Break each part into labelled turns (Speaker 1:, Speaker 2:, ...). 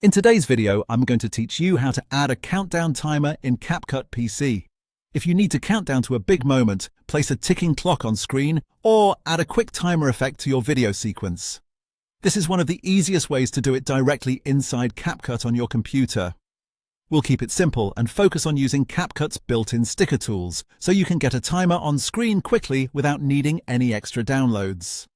Speaker 1: In today's video, I'm going to teach you how to add a countdown timer in CapCut PC. If you need to count down to a big moment, place a ticking clock on screen, or add a quick timer effect to your video sequence. This is one of the easiest ways to do it directly inside CapCut on your computer. We'll keep it simple and focus on using CapCut's built-in sticker tools, so you can get a timer on screen quickly without needing any extra downloads.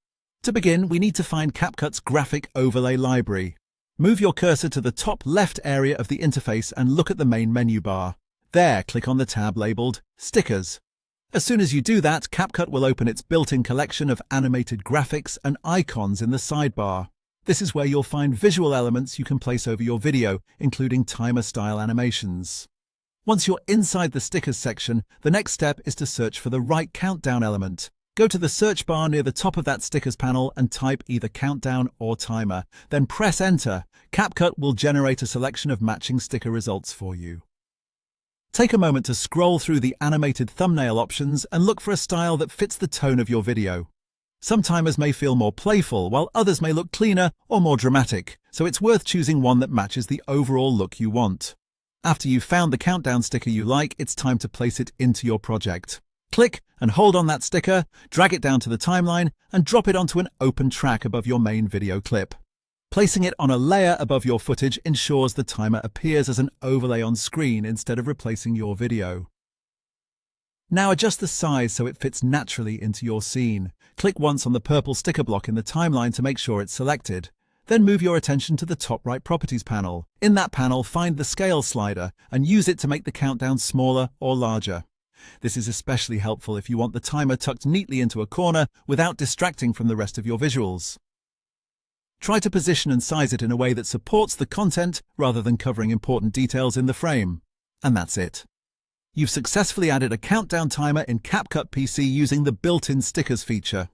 Speaker 1: To begin, we need to find CapCut's graphic overlay library. Move your cursor to the top left area of the interface and look at the main menu bar. There, click on the tab labeled Stickers. As soon as you do that, CapCut will open its built-in collection of animated graphics and icons in the sidebar. This is where you'll find visual elements you can place over your video, including timer-style animations. Once you're inside the Stickers section, the next step is to search for the right countdown element. Go to the search bar near the top of that Stickers panel and type either countdown or timer. Then press Enter. CapCut will generate a selection of matching sticker results for you. Take a moment to scroll through the animated thumbnail options and look for a style that fits the tone of your video. Some timers may feel more playful, while others may look cleaner or more dramatic, so it's worth choosing one that matches the overall look you want. After you've found the countdown sticker you like, it's time to place it into your project. Click and hold on that sticker, drag it down to the timeline, and drop it onto an open track above your main video clip. Placing it on a layer above your footage ensures the timer appears as an overlay on screen instead of replacing your video. Now adjust the size so it fits naturally into your scene. Click once on the purple sticker block in the timeline to make sure it's selected. Then move your attention to the top right Properties panel. In that panel, find the Scale slider and use it to make the countdown smaller or larger. This is especially helpful if you want the timer tucked neatly into a corner without distracting from the rest of your visuals. Try to position and size it in a way that supports the content rather than covering important details in the frame. And that's it. You've successfully added a countdown timer in CapCut PC using the built-in stickers feature.